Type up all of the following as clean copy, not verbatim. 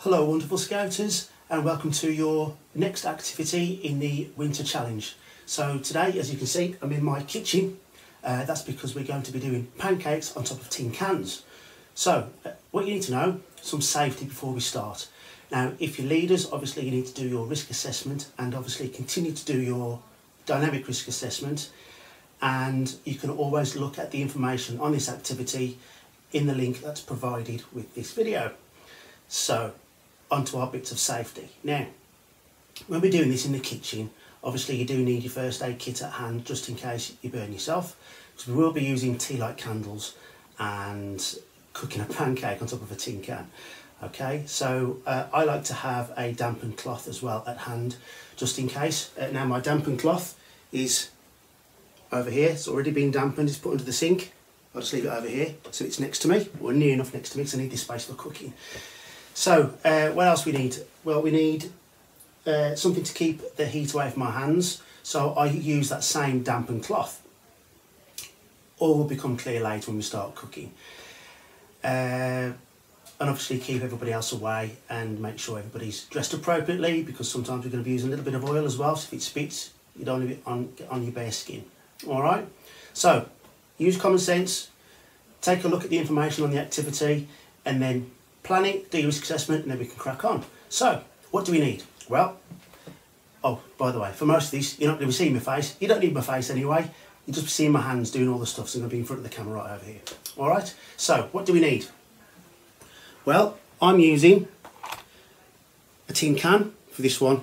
Hello wonderful Scouters, and welcome to your next activity in the winter challenge. So today, as you can see, I'm in my kitchen. That's because we're going to be doing pancakes on top of tin cans. So what you need to know, some safety before we start. Now if you're leaders, obviously you need to do your risk assessment and obviously continue to do your dynamic risk assessment, and you can always look at the information on this activity in the link that's provided with this video. So onto our bits of safety. Now, when we're doing this in the kitchen, obviously you do need your first aid kit at hand just in case you burn yourself, because we will be using tea light candles and cooking a pancake on top of a tin can. Okay, so I like to have a dampened cloth as well at hand just in case. Now my dampened cloth is over here. It's already been dampened, it's put under the sink. I'll just leave it over here so it's next to me, or near enough next to me because I need this space for cooking. So what else we need? Well, we need something to keep the heat away from my hands, so I use that same dampened cloth. All will become clear later when we start cooking. And obviously keep everybody else away and make sure everybody's dressed appropriately, because sometimes we're going to be using a little bit of oil as well, so if it spits you don't want to be on your bare skin. Alright, so use common sense, take a look at the information on the activity, and then plan it, do your risk assessment, and then we can crack on. So, what do we need? Well, oh, by the way, for most of these, you're not going to be seeing my face. You don't need my face anyway. You'll just be seeing my hands doing all the stuff, so I'm going to be in front of the camera right over here. All right, so what do we need? Well, I'm using a tin can for this one.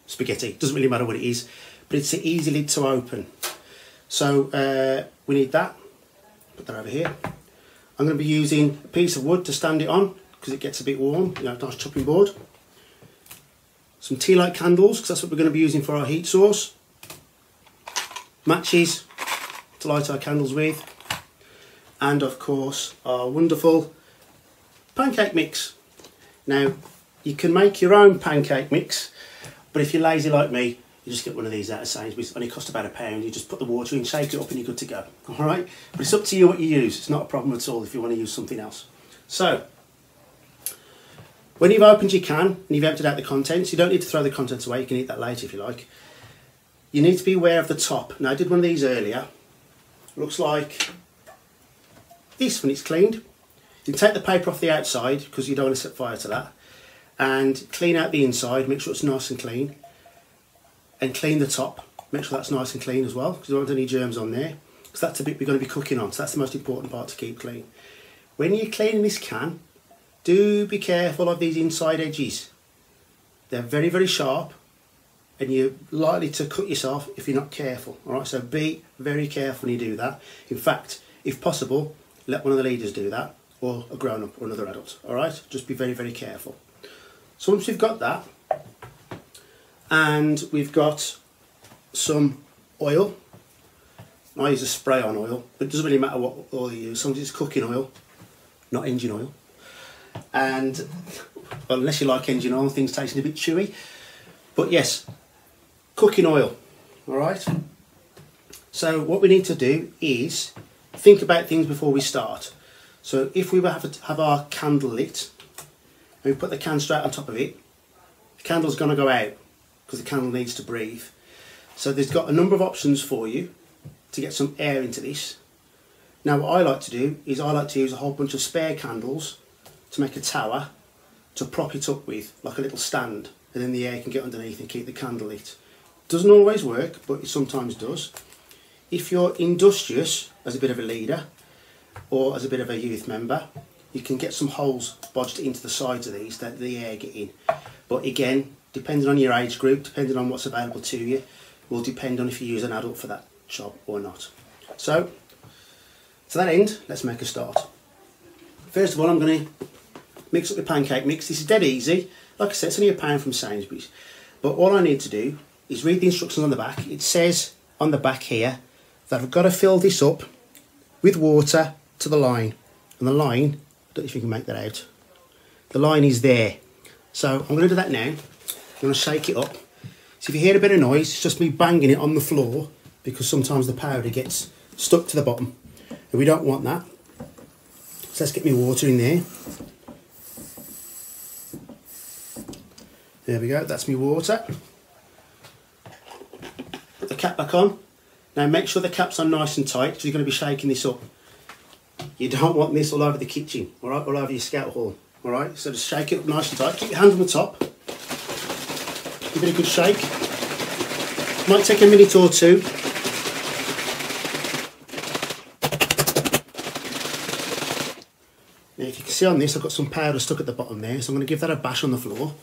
Spaghetti, doesn't really matter what it is, but it's an easy lid to open. So we need that. Put that over here. I'm going to be using a piece of wood to stand it on because it gets a bit warm, you know, nice chopping board. Some tea light candles, because that's what we're going to be using for our heat source. Matches to light our candles with. And of course our wonderful pancake mix. Now you can make your own pancake mix, but if you're lazy like me, you just get one of these out of Sainsbury's. It only costs about £1. You just put the water in, shake it up, and you're good to go. All right, but it's up to you what you use. It's not a problem at all if you want to use something else. So, when you've opened your can and you've emptied out the contents, you don't need to throw the contents away. You can eat that later if you like. You need to be aware of the top. Now, I did one of these earlier. Looks like this when it's cleaned. You can take the paper off the outside because you don't want to set fire to that, and clean out the inside. Make sure it's nice and clean. And clean the top, make sure that's nice and clean as well, because you don't want any germs on there, because that's the bit we're going to be cooking on, so that's the most important part to keep clean. When you're cleaning this can, do be careful of these inside edges. They're very, very sharp, and you're likely to cut yourself if you're not careful. Alright, so be very careful when you do that. In fact, if possible, let one of the leaders do that, or a grown-up or another adult. Alright, just be very, very careful. So once we've got that, and we've got some oil. I use a spray-on oil, but it doesn't really matter what oil you use. Sometimes it's cooking oil, not engine oil. And well, unless you like engine oil, things tasting a bit chewy. But yes, cooking oil. All right. So what we need to do is think about things before we start. So if we have our candle lit and we put the can straight on top of it, the candle's going to go out, because the candle needs to breathe. So there's got a number of options for you to get some air into this. Now what I like to do is I like to use a whole bunch of spare candles to make a tower to prop it up with, like a little stand, and then the air can get underneath and keep the candle lit. Doesn't always work, but it sometimes does. If you're industrious as a bit of a leader or as a bit of a youth member, you can get some holes bodged into the sides of these that the air get in. But again, depending on your age group, depending on what's available to you, will depend on if you use an adult for that job or not. So, to that end, let's make a start. First of all, I'm going to mix up the pancake mix. This is dead easy. Like I said, it's only £1 from Sainsbury's. But all I need to do is read the instructions on the back. It says on the back here that I've got to fill this up with water to the line. And the line, I don't know if you can make that out, the line is there. So I'm going to do that now. I'm going to shake it up. So if you hear a bit of noise, it's just me banging it on the floor, because sometimes the powder gets stuck to the bottom, and we don't want that. So let's get my water in there. There we go, that's my water. Put the cap back on. Now make sure the cap's on nice and tight because you're going to be shaking this up. You don't want this all over the kitchen, all right, all over your scout hall, all right? So just shake it up nice and tight. Keep your hand on the top. Give it a good shake. Might take a minute or two. Now if you can see on this, I've got some powder stuck at the bottom there, so I'm going to give that a bash on the floor.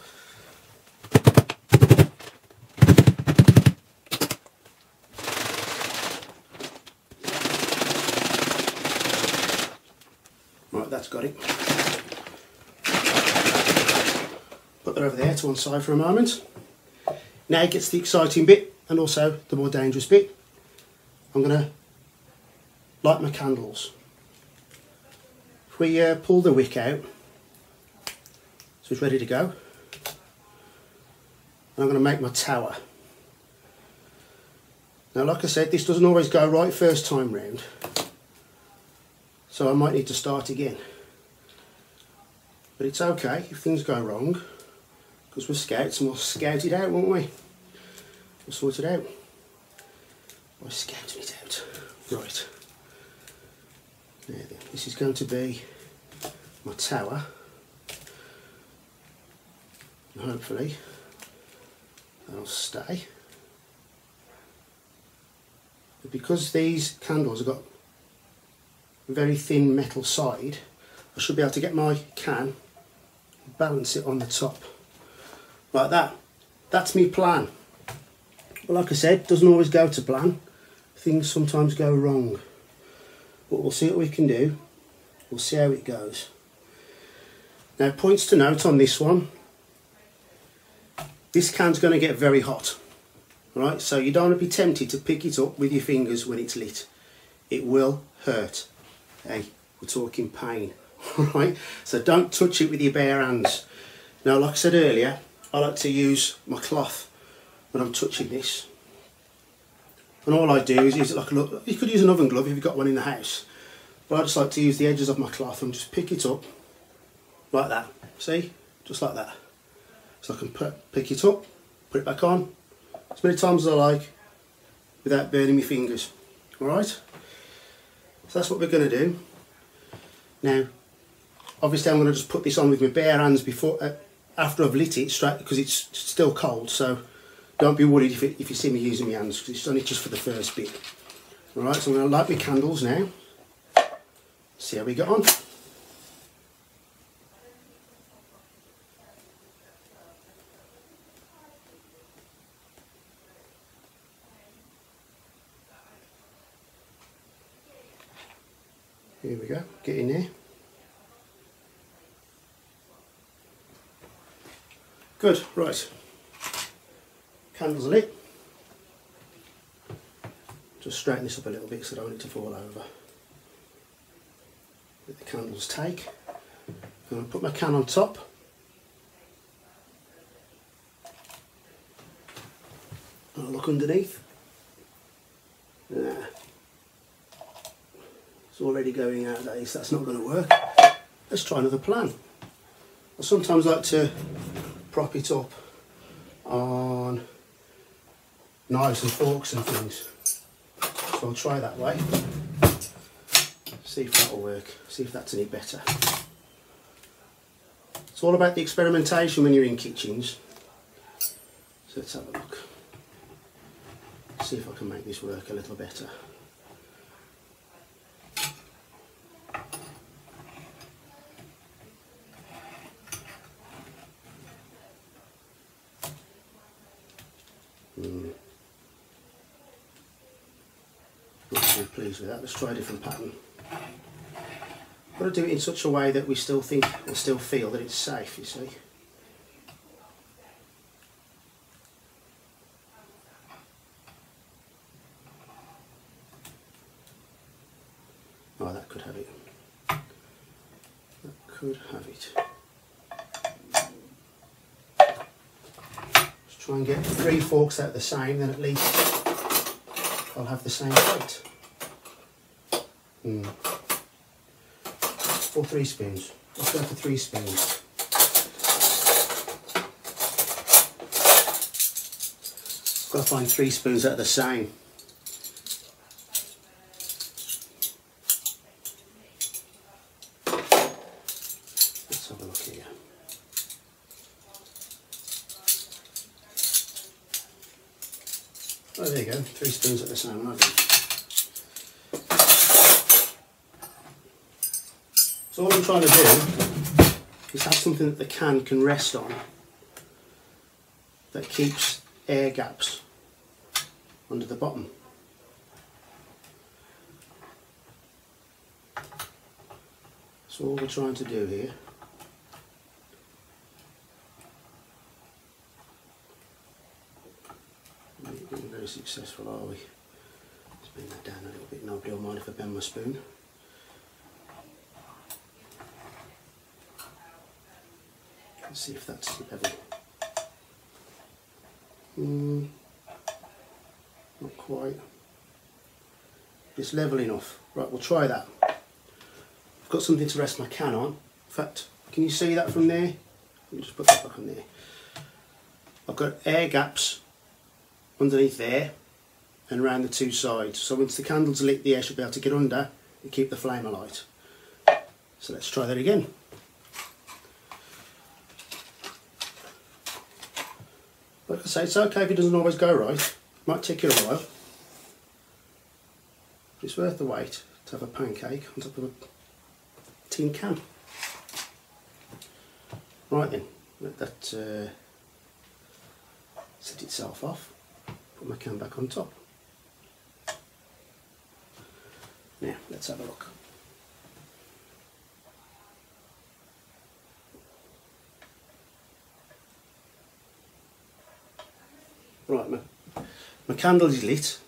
Right, that's got it. Put that over there to one side for a moment. Now gets the exciting bit and also the more dangerous bit. I'm going to light my candles. If we pull the wick out, so it's ready to go, I'm going to make my tower. Now like I said, this doesn't always go right first time round, so I might need to start again. But it's okay if things go wrong, because we're scouts and we'll scout it out, won't we? We'll sort it out by scouting it out. Right. There then. This is going to be my tower. And hopefully that'll stay. But because these candles have got a very thin metal side, I should be able to get my can and balance it on the top. Like that. That's my plan. But like I said, doesn't always go to plan. Things sometimes go wrong. But we'll see what we can do. We'll see how it goes. Now, points to note on this one. This can's going to get very hot. Right? So you don't want to be tempted to pick it up with your fingers when it's lit. It will hurt. Hey, we're talking pain. Right? So don't touch it with your bare hands. Now, like I said earlier, I like to use my cloth when I'm touching this, and all I do is use it like a look. You could use an oven glove if you've got one in the house, but I just like to use the edges of my cloth and just pick it up like that. See, just like that. So I can pick it up, put it back on as many times as I like without burning my fingers. All right. So that's what we're going to do. Now, obviously, I'm going to just put this on with my bare hands before, after I've lit it straight, because it's still cold. So don't be worried if you see me using my hands, because it's only just for the first bit. Alright, so I'm going to light my candles now. See how we get on. Here we go, get in there. Good, right. Candles are lit. Just straighten this up a little bit so I don't want it to fall over. Let the candles take. I'm going to put my can on top. I'll look underneath. Nah. It's already going out of days, that's not going to work. Let's try another plan. I sometimes like to prop it up on knives and forks and things, so I'll try that way, see if that'll work, see if that's any better. It's all about the experimentation when you're in kitchens, so let's have a look, see if I can make this work a little better. Not too pleased with that. Let's try a different pattern. Got to do it in such a way that we still think and still feel that it's safe, you see. Oh, that could have it. That could have it. Let's try and get 3 forks out the same, then at least I'll have the same weight. Or 3 spoons. Let's go for 3 spoons. got to find 3 spoons that are the same. Let's have a look here. Oh, there you go, 3 spoons at the same level. So what I'm trying to do is have something that the can rest on that keeps air gaps under the bottom. So all we're trying to do here not being very successful, are we? Let's bring that down a little bit. Nobody will mind if I bend my spoon. Let's see if that's level. Not quite. It's level enough. Right, we'll try that. I've got something to rest my can on. In fact, can you see that from there? Let me just put that back on there. I've got air gaps underneath there and around the 2 sides. So once the candle's lit, the air should be able to get under and keep the flame alight. So let's try that again. Like I say, it's okay if it doesn't always go right. It might take you a while. But it's worth the wait to have a pancake on top of a tin can. Right then, let that set itself off. Put my can back on top. Now, let's have a look. Right, my candle is lit.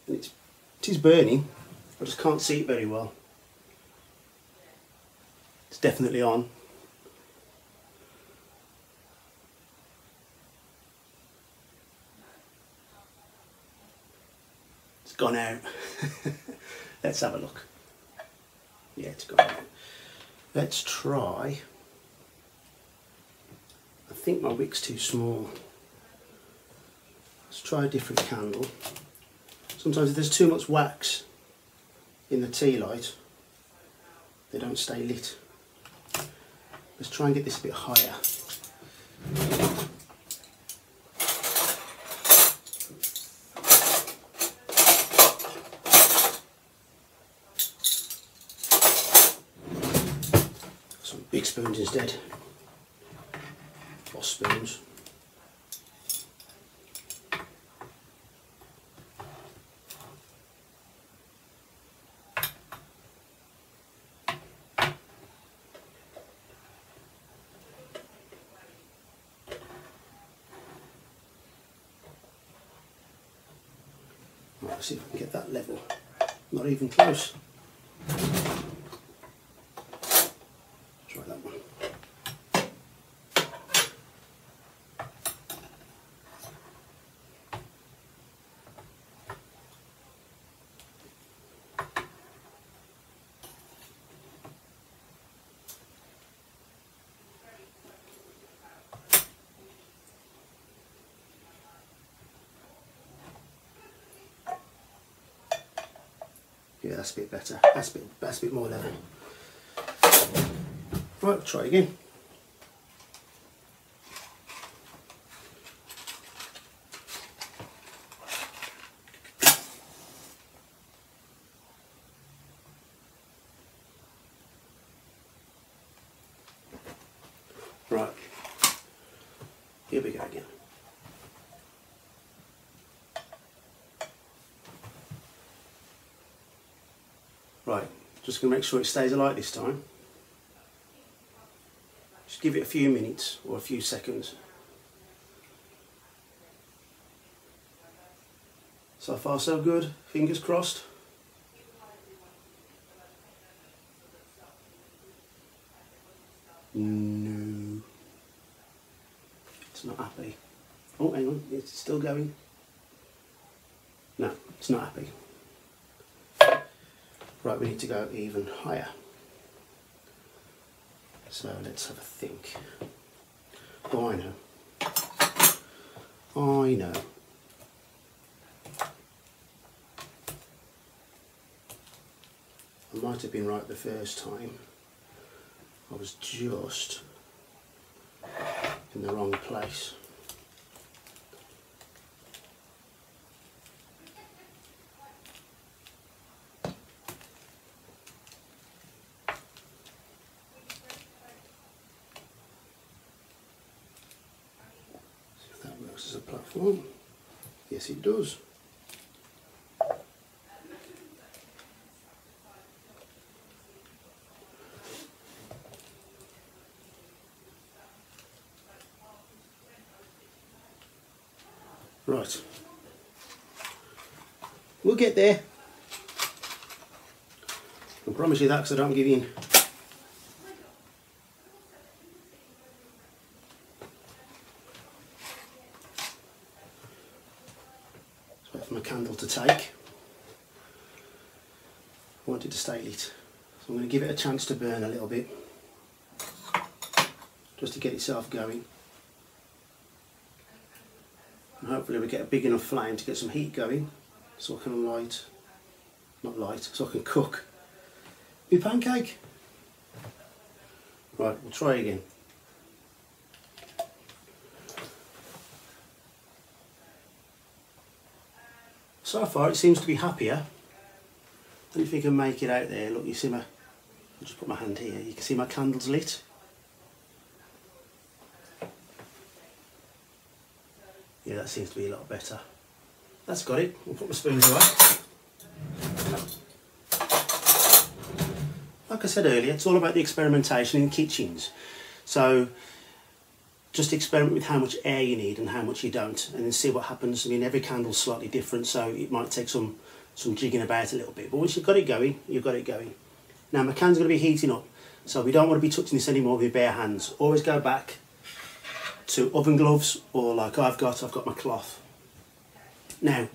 And it is burning. I just can't see it very well. It's definitely on. It's gone out. Let's have a look. Yeah, it's gone out. Let's try. I think my wick's too small. Let's try a different candle. Sometimes if there's too much wax in the tea light, they don't stay lit. Let's try and get this a bit higher. Some big spoons instead. Boss spoons. Right, see if I can get that level. Not even close. Try that one. Yeah, that's a bit better. That's a bit more level. Right, try again. Right, here we go again. Right, just going to make sure it stays alight this time. Just give it a few minutes or a few seconds. So far so good, fingers crossed. No, it's not happy. Oh, hang on, it's still going. No, it's not happy. Right, we need to go even higher. So let's have a think. Oh, I know. I know. I might have been right the first time. I was just in the wrong place. See if that works as a platform. Yes, it does. Right, we'll get there. I promise you that, because I don't give in. Let's wait for my candle to take. I want it to stay lit, so I'm going to give it a chance to burn a little bit, just to get itself going. And hopefully we get a big enough flame to get some heat going, so I can so I can cook my pancake. Right, we'll try again. So far it seems to be happier. I don't know if you can make it out there. Look, you see I'll just put my hand here, you can see my candle's lit. Yeah, that seems to be a lot better. That's got it. We'll put my spoons away. Like I said earlier, it's all about the experimentation in kitchens. So just experiment with how much air you need and how much you don't, and then see what happens. I mean, every candle's slightly different, so it might take some jigging about a little bit. But once you've got it going, you've got it going. Now my can's going to be heating up, so we don't want to be touching this anymore with bare hands. Always go back to oven gloves, or like I've got my cloth. Now,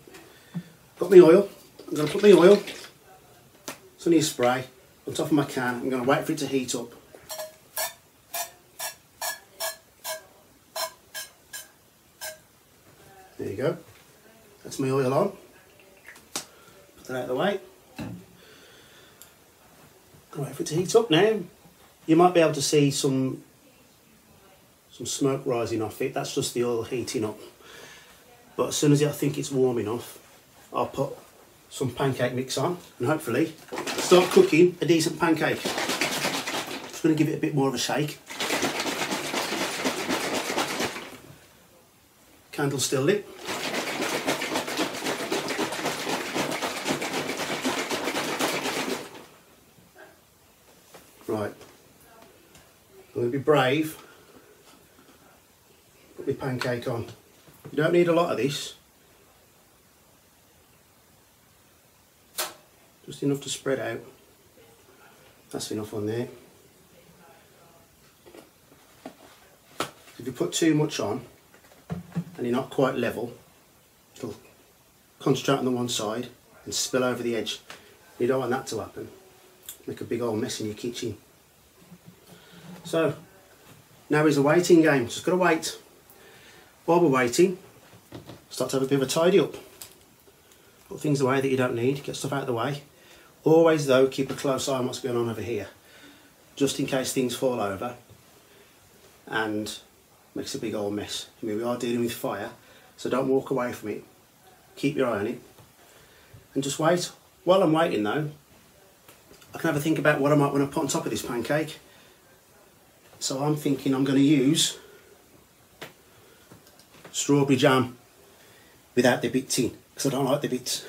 got my oil. I'm going to put my oil, it's only a spray, on top of my can. I'm going to wait for it to heat up. There you go. That's my oil on. Put that out of the way. Wait for it to heat up now. You might be able to see some smoke rising off it. That's just the oil heating up. But as soon as I think it's warm enough, I'll put some pancake mix on and hopefully start cooking a decent pancake. Just going to give it a bit more of a shake. Candle's still lit. Right, I'm going to be brave. Put my pancake on. You don't need a lot of this. Just enough to spread out. That's enough on there. If you put too much on and you're not quite level, it'll concentrate on the one side and spill over the edge. You don't want that to happen. Make a big old mess in your kitchen. So now is a waiting game. Just got to wait. While we're waiting, start to have a bit of a tidy up. Put things away that you don't need, get stuff out of the way. Always though, keep a close eye on what's going on over here, just in case things fall over and makes a big old mess. I mean, we are dealing with fire, so don't walk away from it. Keep your eye on it and just wait. While I'm waiting though, I can have a think about what I might want to put on top of this pancake. So I'm thinking I'm going to use strawberry jam without the bits in, because I don't like the bits.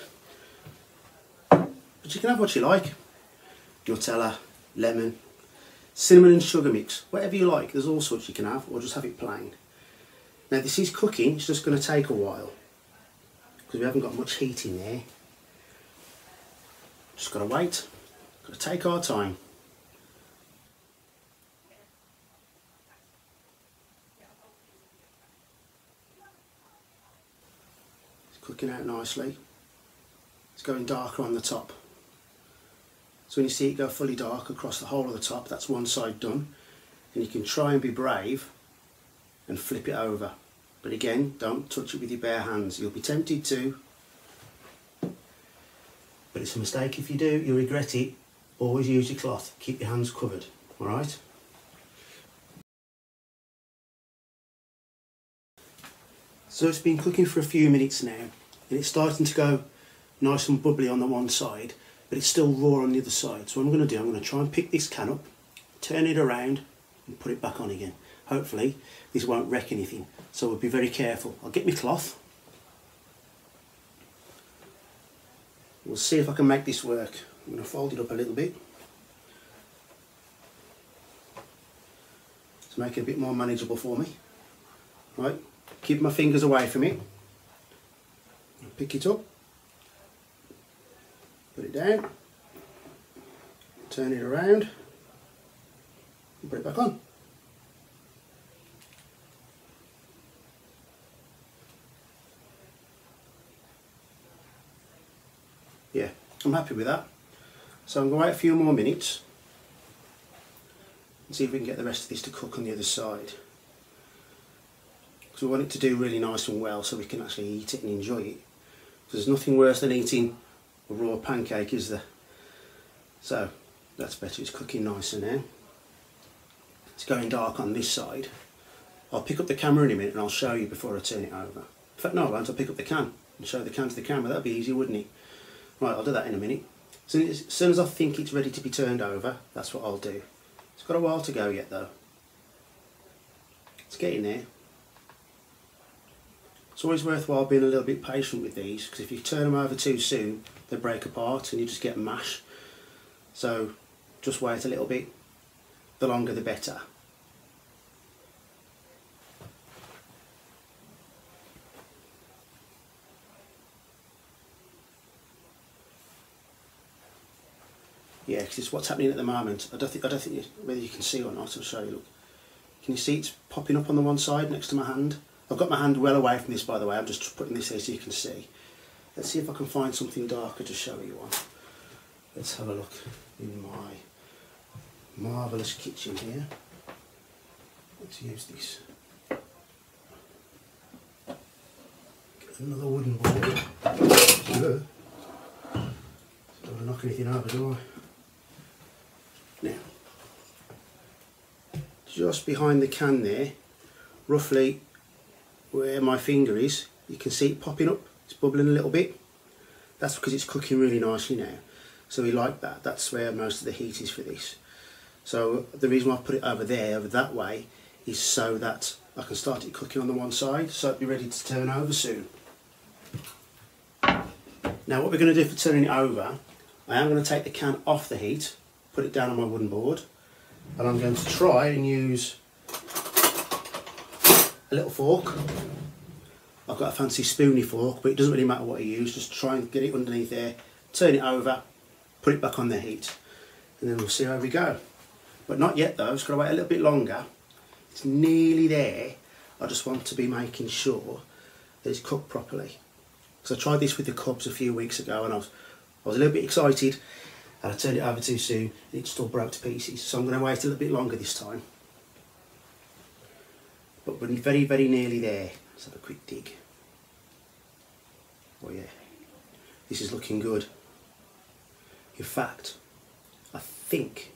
But you can have what you like. Nutella, lemon, cinnamon and sugar mix, whatever you like. There's all sorts you can have, or just have it plain. Now this is cooking, it's just going to take a while because we haven't got much heat in there. Just got to wait, got to take our time. Cooking out nicely. It's going darker on the top. So when you see it go fully dark across the whole of the top, that's one side done. And you can try and be brave and flip it over. But again, don't touch it with your bare hands. You'll be tempted to, but it's a mistake if you do. You'll regret it. Always use your cloth. Keep your hands covered, all right? So it's been cooking for a few minutes now, and it's starting to go nice and bubbly on the one side, but it's still raw on the other side. So what I'm going to do, I'm going to try and pick this can up, turn it around, and put it back on again. Hopefully this won't wreck anything, so we'll be very careful. I'll get my cloth. We'll see if I can make this work. I'm going to fold it up a little bit to make it a bit more manageable for me. Right, keep my fingers away from it. Pick it up, put it down, turn it around, and put it back on. Yeah, I'm happy with that. So I'm going to wait a few more minutes and see if we can get the rest of this to cook on the other side. Because we want it to do really nice and well so we can actually eat it and enjoy it. There's nothing worse than eating a raw pancake, is there? So that's better, it's cooking nicer now. It's going dark on this side. I'll pick up the camera in a minute and I'll show you before I turn it over. In fact, no, I won't. I'll pick up the can and show the can to the camera. That'd be easy, wouldn't it? Right, I'll do that in a minute. So as soon as I think it's ready to be turned over, that's what I'll do. It's got a while to go yet though. It's getting there. It's always worthwhile being a little bit patient with these, because if you turn them over too soon, they break apart and you just get mash. So just wait a little bit. The longer the better. Yeah, because it's what's happening at the moment. I don't think whether you can see or not. I'll show you. Look, can you see it's popping up on the one side next to my hand? I've got my hand well away from this, by the way. I'm just putting this here so you can see. Let's see if I can find something darker to show you on. Let's have a look in my marvellous kitchen here. Let's use this. Get another wooden board. Don't want to knock anything over, do I? Now, just behind the can there, roughly where my finger is, you can see it popping up. It's bubbling a little bit. That's because it's cooking really nicely now. So we like that. That's where most of the heat is for this. So the reason why I put it over there, over that way, is so that I can start it cooking on the one side, so it'll be ready to turn over soon. Now what we're going to do for turning it over, I am going to take the can off the heat, put it down on my wooden board, and I'm going to try and use a little fork. I've got a fancy spoony fork, but it doesn't really matter what you use. Just try and get it underneath there, turn it over, put it back on the heat, and then we'll see how we go. But not yet though, it's got to wait a little bit longer. It's nearly there. I just want to be making sure that it's cooked properly. So I tried this with the cubs a few weeks ago and I was a little bit excited, and I turned it over too soon and it still broke to pieces. So I'm going to wait a little bit longer this time. But we're very, very nearly there. Let's have a quick dig. Oh yeah, this is looking good. In fact, I think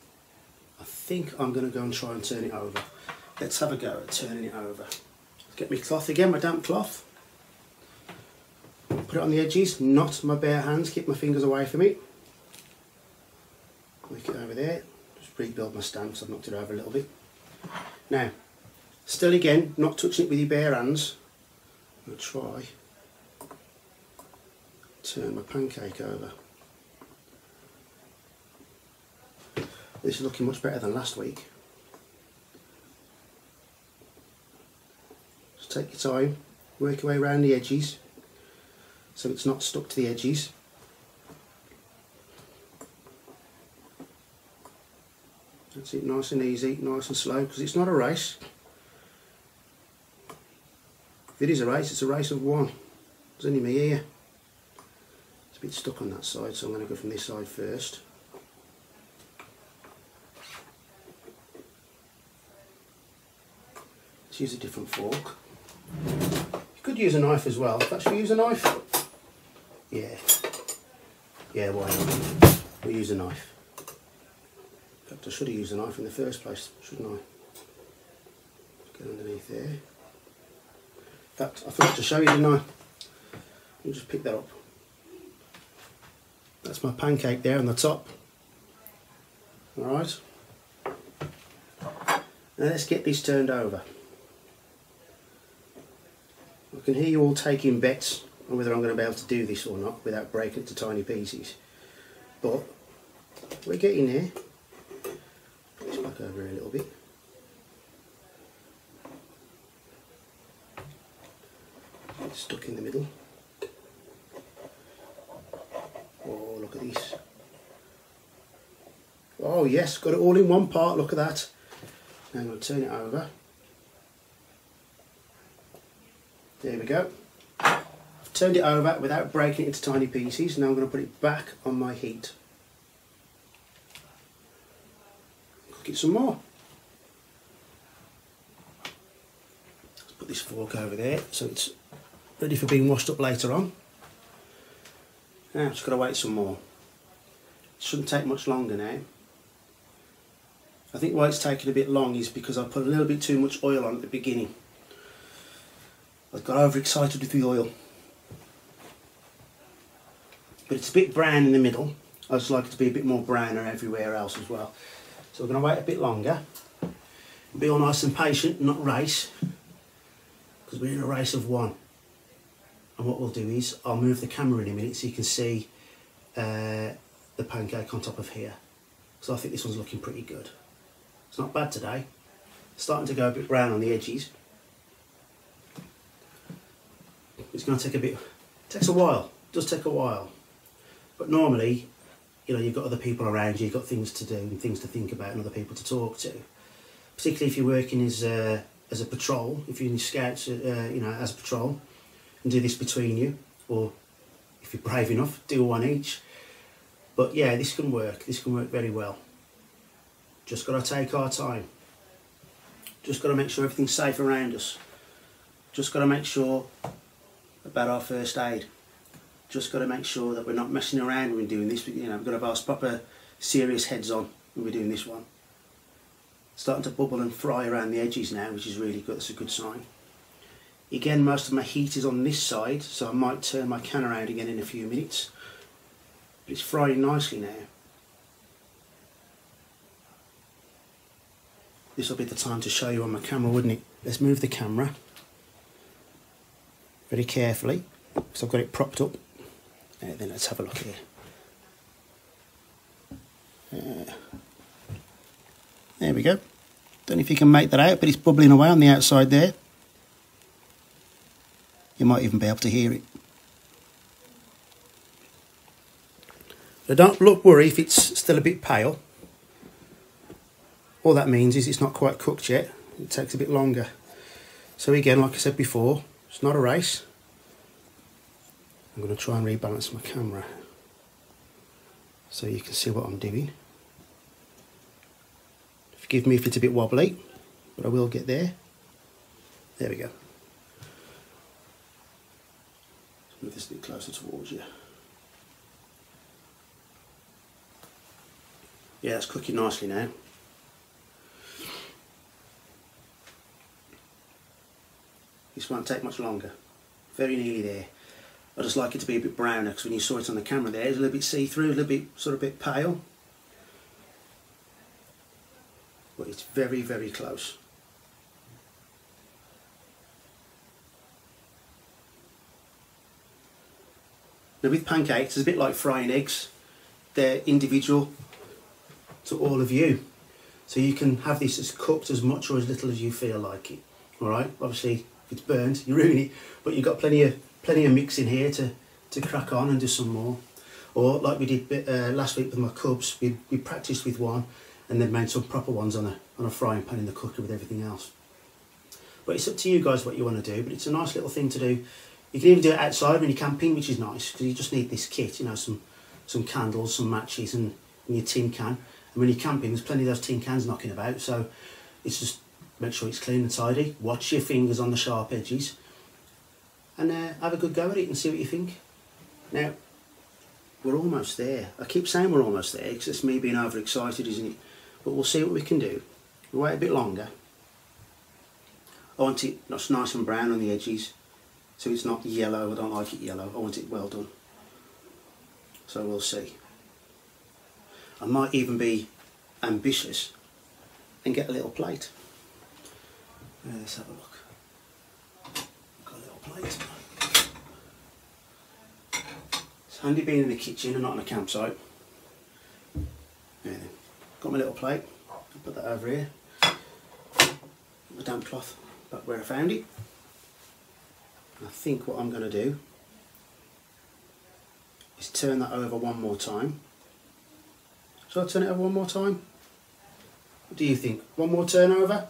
I'm going to go and try and turn it over. Let's have a go at turning it over. Get my cloth again, my damp cloth. Put it on the edges, not my bare hands, keep my fingers away from it. Make it over there. Just rebuild my stand because I've knocked it over a little bit. Now, still again, not touching it with your bare hands. I'm going to try turn my pancake over. This is looking much better than last week. Just take your time, work your way around the edges so it's not stuck to the edges. That's it, nice and easy, nice and slow, because it's not a race. If it is a race, it's a race of one. There's only me here. It's a bit stuck on that side, so I'm going to go from this side first. Let's use a different fork. could use a knife as well. Should we use a knife? Yeah. Yeah, why not? We'll use a knife. In fact, I should have used a knife in the first place, shouldn't I? Get underneath there. In fact, I forgot to show you, didn't I? Let me just pick that up. That's my pancake there on the top. Alright. Now let's get this turned over. I can hear you all taking bets on whether I'm going to be able to do this or not without breaking it to tiny pieces. But we're getting there. Put this back over here a little bit. It's stuck in the middle. Oh, look at this. Oh yes, got it all in one part, look at that. Now I'm going to turn it over. There we go. I've turned it over without breaking it into tiny pieces. Now I'm going to put it back on my heat. Cook it some more. Let's put this fork over there so it's ready for being washed up later on. Now just got to wait some more. It shouldn't take much longer now. I think why it's taking a bit long is because I put a little bit too much oil on at the beginning. I got overexcited with the oil. But it's a bit brown in the middle. I just like it to be a bit more browner everywhere else as well. So we're going to wait a bit longer. Be all nice and patient, not race. Because we're in a race of one. And what we'll do is, I'll move the camera in a minute so you can see the pancake on top of here. So I think this one's looking pretty good. It's not bad today. It's starting to go a bit brown on the edges. It's going to take a bit, it takes a while, it does take a while. But normally, you know, you've got other people around you, you've got things to do and things to think about and other people to talk to. Particularly if you're working as a patrol, if you're in the scouts, you know, as a patrol, and do this between you, or if you're brave enough, do one each. But yeah, this can work very well. Just got to take our time. Just got to make sure everything's safe around us. Just got to make sure about our first aid. Just got to make sure that we're not messing around when we're doing this. You know, we've got to have our proper serious heads on when we're doing this one. Starting to bubble and fry around the edges now, which is really good. That's a good sign. Again, most of my heat is on this side, so I might turn my can around again in a few minutes. But it's frying nicely now. This will be the time to show you on my camera, wouldn't it? Let's move the camera very carefully, because I've got it propped up. And then let's have a look here. There we go. Don't know if you can make that out, but it's bubbling away on the outside there. You might even be able to hear it. So don't worry if it's still a bit pale. All that means is it's not quite cooked yet. It takes a bit longer. So again, like I said before, it's not a race. I'm going to try and rebalance my camera so you can see what I'm doing. Forgive me if it's a bit wobbly, but I will get there. There we go. Let's move this a bit closer towards you. Yeah, it's cooking nicely now. This won't take much longer. Very nearly there. I just like it to be a bit browner, because when you saw it on the camera there, it's a little bit see-through, a little bit sort of a bit pale. But it's very, very close. Now with pancakes, it's a bit like frying eggs. They're individual to all of you. So you can have this as cooked as much or as little as you feel like it. Alright, obviously if it's burnt, you ruin it, but you've got plenty of mix in here to crack on and do some more. Or like we did last week with my cubs, we practiced with one and then made some proper ones on a frying pan in the cooker with everything else. But it's up to you guys what you want to do, but it's a nice little thing to do. You can even do it outside when you're camping, which is nice, because you just need this kit, you know, some candles, some matches and your tin can. And when you're camping, there's plenty of those tin cans knocking about, so it's just make sure it's clean and tidy. Watch your fingers on the sharp edges. and have a good go at it and see what you think. Now, we're almost there. I keep saying we're almost there because it's me being overexcited, isn't it? But we'll see what we can do. We'll wait a bit longer. I want it nice and brown on the edges, so it's not yellow. I don't like it yellow. I want it well done. So we'll see. I might even be ambitious and get a little plate. Let's have a look. Got a little plate. It's handy being in the kitchen and not on a campsite. There then. Got my little plate. I'll put that over here. My damp cloth back where I found it. I think what I'm going to do is turn that over one more time. Shall I turn it over one more time? What do you think? One more turnover?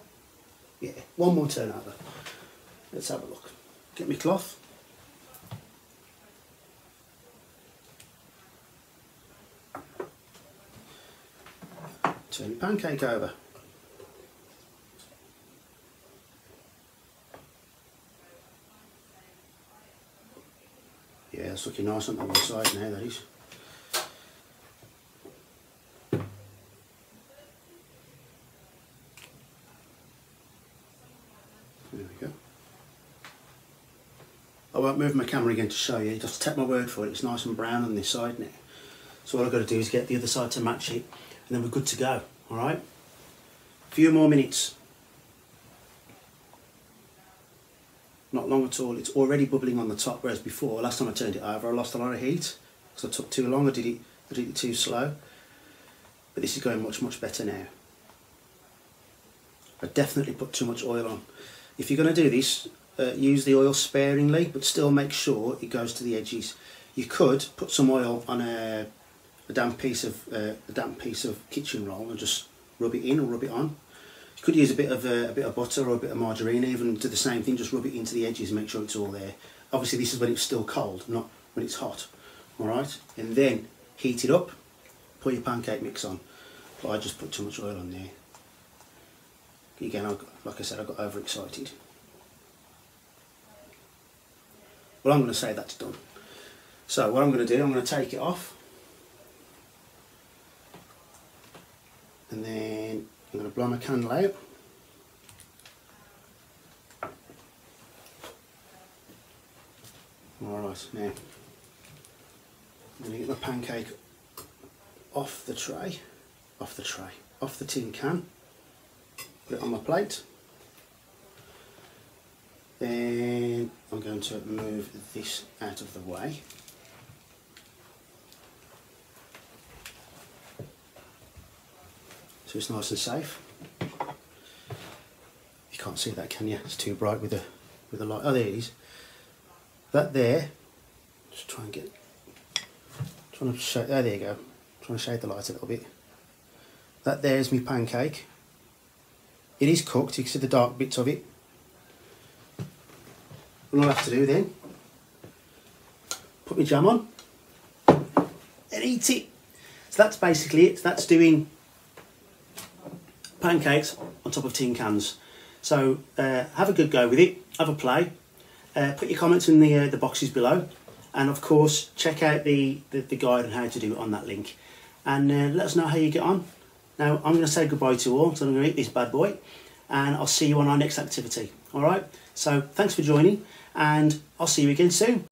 Yeah, one more turnover. Let's have a look. Get my cloth. Turn your pancake over. Yeah, it's looking nice on the one side now, that is. There we go. I won't move my camera again to show you, just take my word for it, it's nice and brown on this side now. So all I've got to do is get the other side to match it, and then we're good to go, alright? A few more minutes. Not long at all, it's already bubbling on the top, whereas before, last time I turned it over, I lost a lot of heat, because I took too long, I did it too slow. But this is going much better now. I definitely put too much oil on. If you're going to do this, use the oil sparingly, but still make sure it goes to the edges. You could put some oil on a damp piece of kitchen roll and just rub it in or rub it on. You could use a bit of butter or a bit of margarine, even do the same thing, just rub it into the edges and make sure it's all there. Obviously this is when it's still cold, not when it's hot. Alright, and then heat it up, put your pancake mix on. But I just put too much oil on there. Again, like I said, I got overexcited. Well, I'm going to say that's done. So what I'm going to do, I'm going to take it off. And then I'm going to blow my candle out. Alright, now I'm going to get my pancake off the tin can, put it on my plate. Then I'm going to move this out of the way. So it's nice and safe. You can't see that, can you? It's too bright with the light. Oh, there it is. That there. Just try and get. Trying to show. Oh, there you go. Trying to shade the light a little bit. That there's my pancake. It is cooked. You can see the dark bits of it. And all I have to do then, put my jam on and eat it. So that's basically it. That's doing pancakes on top of tin cans. So have a good go with it, have a play, put your comments in the boxes below, and of course check out the guide on how to do it on that link, and let us know how you get on. Now I'm going to say goodbye to all, so I'm going to eat this bad boy, and I'll see you on our next activity. Alright, so thanks for joining, and I'll see you again soon.